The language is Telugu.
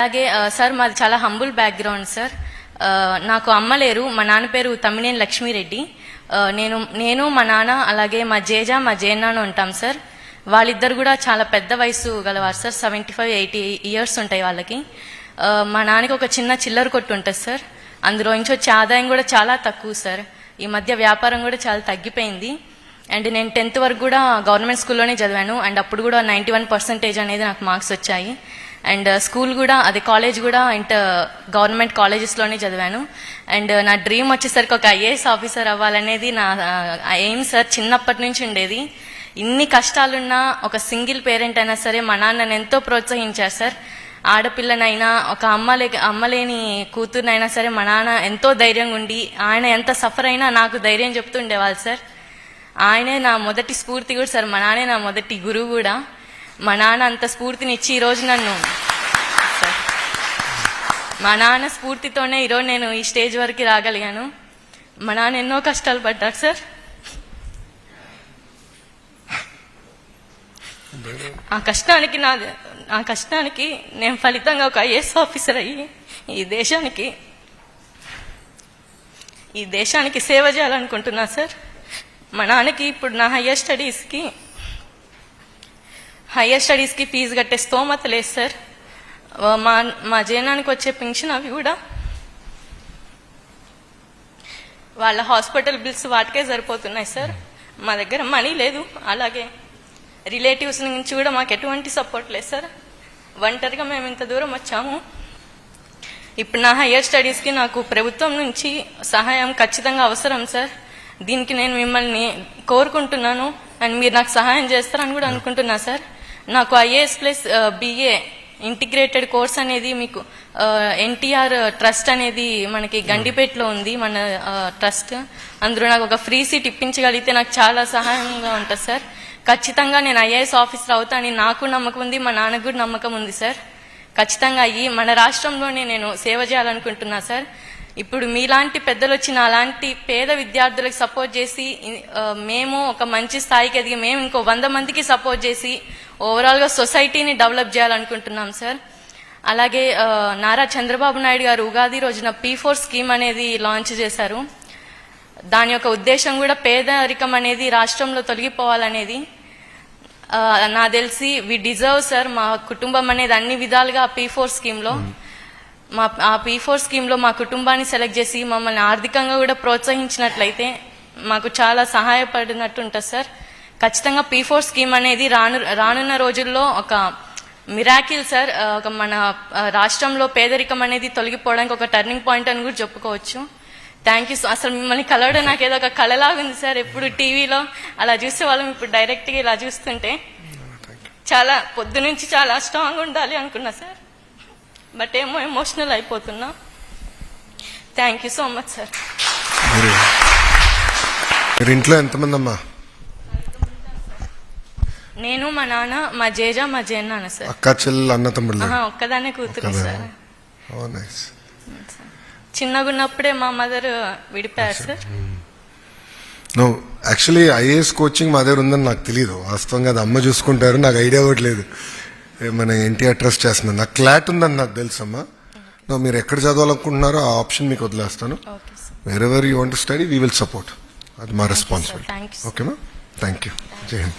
అలాగే సార్ మాది చాలా హంబుల్ బ్యాక్గ్రౌండ్ సార్. నాకు అమ్మ లేరు. మా నాన్న పేరు తమ్మినేని లక్ష్మీరెడ్డి. నేను మా నాన్న అలాగే మా జేజ మా జేనాన్న ఉంటాం సార్. వాళ్ళిద్దరు కూడా చాలా పెద్ద వయసు గలవారు సార్. 75-80 ఇయర్స్ ఉంటాయి వాళ్ళకి. మా నాన్నకి ఒక చిన్న చిల్లర కొట్టు ఉంటుంది సార్. అందులో నుంచి వచ్చే ఆదాయం కూడా చాలా తక్కువ సార్. ఈ మధ్య వ్యాపారం కూడా చాలా తగ్గిపోయింది. అండ్ నేను 10th వరకు కూడా గవర్నమెంట్ స్కూల్లోనే చదివాను. అండ్ అప్పుడు కూడా 91% అనేది నాకు మార్క్స్ వచ్చాయి. అండ్ స్కూల్ కూడా అదే కాలేజ్ కూడా గవర్నమెంట్ కాలేజెస్లోనే చదివాను. అండ్ నా డ్రీమ్ వచ్చేసరికి ఒక IAS ఆఫీసర్ అవ్వాలనేది నా ఎయిమ్ సార్. చిన్నప్పటి నుంచి ఉండేది. ఇన్ని కష్టాలున్నా ఒక సింగిల్ పేరెంట్ అయినా సరే మా నాన్నని ఎంతో ప్రోత్సహించారు సార్. ఆడపిల్లనైనా ఒక అమ్మలేని కూతురునైనా సరే మా నాన్న ఎంతో ధైర్యంగా ఉండి ఆయన ఎంత సఫర్ అయినా నాకు ధైర్యం చెప్తూ ఉండేవాళ్ళు సార్. ఆయనే నా మొదటి స్ఫూర్తి కూడా సార్. మా నాన్నే నా మొదటి గురువు కూడా. మా నాన్న అంత స్ఫూర్తినిచ్చి ఈరోజు నన్ను సార్ మా నాన్న స్ఫూర్తితోనే ఈరోజు నేను ఈ స్టేజ్ వరకు రాగలిగాను. మా నాన్న ఎన్నో కష్టాలు పడ్డారు సార్. ఆ కష్టానికి నేను ఫలితంగా ఒక IAS ఆఫీసర్ అయ్యి ఈ దేశానికి సేవ చేయాలనుకుంటున్నా సార్. మా నాన్నకి ఇప్పుడు నా హయ్యర్ స్టడీస్కి ఫీజు కట్టే స్తోమత లేదు సార్. మా జేనానికి వచ్చే పెన్షన్ అవి కూడా వాళ్ళ హాస్పిటల్ బిల్స్ వాటికే సరిపోతున్నాయి సార్. మా దగ్గర మనీ లేదు. అలాగే రిలేటివ్స్ నుంచి కూడా మాకు ఎటువంటి సపోర్ట్ లేదు సార్. ఒంటరిగా మేము ఇంత దూరం వచ్చాము. ఇప్పుడు నా హయ్యర్ స్టడీస్కి నాకు ప్రభుత్వం నుంచి సహాయం ఖచ్చితంగా అవసరం సార్. దీనికి నేను మిమ్మల్ని కోరుకుంటున్నాను. అండ్ మీరు నాకు సహాయం చేస్తారని కూడా అనుకుంటున్నా సార్. నాకు IAS plus BA integrated course అనేది మీకు NTR ట్రస్ట్ అనేది మనకి గండిపేటలో ఉంది. మన ట్రస్ట్ అందులో నాకు ఒక ఫ్రీ సీట్ ఇప్పించగలిగితే నాకు చాలా సహాయంగా ఉంటుంది సార్. ఖచ్చితంగా నేను IAS ఆఫీసర్ అవుతానని నాకు నమ్మకం ఉంది. మా నాన్నకు కూడా నమ్మకం ఉంది సార్. ఖచ్చితంగా మన రాష్ట్రంలోనే నేను సేవ చేయాలనుకుంటున్నా సార్. ఇప్పుడు మీలాంటి పెద్దలు వచ్చి అలాంటి పేద విద్యార్థులకు సపోర్ట్ చేసి మేము ఒక మంచి స్థాయికి ఎదిగి మేము ఇంకో 100 మందికి సపోర్ట్ చేసి ఓవరాల్గా సొసైటీని డెవలప్ చేయాలనుకుంటున్నాం సార్. అలాగే నారా చంద్రబాబు నాయుడు గారు ఉగాది రోజున P4 స్కీమ్ అనేది లాంచ్ చేశారు. దాని యొక్క ఉద్దేశం కూడా పేదరికం అనేది రాష్ట్రంలో తొలగిపోవాలనేది. నా తెలిసి వి డిజర్వ్ సార్. మా కుటుంబం అనేది అన్ని విధాలుగా P4 స్కీమ్లో ఆ P4 స్కీమ్లో మా కుటుంబాన్ని సెలెక్ట్ చేసి మమ్మల్ని ఆర్థికంగా కూడా ప్రోత్సహించినట్లయితే మాకు చాలా సహాయపడినట్టు ఉంటుంది సార్. ఖచ్చితంగా P4 స్కీమ్ అనేది రానున్న రోజుల్లో ఒక మిరాకిల్ సార్. ఒక మన రాష్ట్రంలో పేదరికం అనేది తొలగిపోవడానికి ఒక టర్నింగ్ పాయింట్ అని కూడా చెప్పుకోవచ్చు. Thank you. అసలు మిమ్మల్ని కలవడం నాకు ఏదో ఒక కళలాగుంది సార్. ఎప్పుడు టీవీలో అలా చూసే వాళ్ళం, ఇప్పుడు డైరెక్ట్గా ఇలా చూస్తుంటే చాలా పొద్దు నుంచి చాలా స్ట్రాంగ్ ఉండాలి అనుకున్నా సార్. బట్ ఏమో ఎమోషనల్ అయిపోతున్నా. Thank you so much sir. ఇంట్లో ఎంతమంది అమ్మా? నేను మా నాన్న మా జేజ మా జేనాన్న సార్. అక్క చెల్లెలు అన్న తమ్ముళ్ళు? ఒక్కదానే కూతురు సార్. చిన్నగా ఉన్నప్పుడే మా మదర్ విడిపోయారు సార్. యాక్చువల్లీ IAS కోచింగ్ మా దగ్గర ఉందని నాకు తెలియదు. వాస్తవంగా అది అమ్మ చూసుకుంటారు. నాకు ఐడియా కూడా లేదు. మన NTR ట్రస్ట్ చేస్తున్నాను. నాకు క్లాట్ ఉందని నాకు తెలుసమ్మా. మీరు ఎక్కడ చదవాలనుకుంటున్నారో ఆ ఆప్షన్ మీకు వదిలేస్తాను. Wear ever you want to study we will support. అది మా రెస్పాన్సిబిలిటీ. ఓకేమా? Thank you. జై హింద్.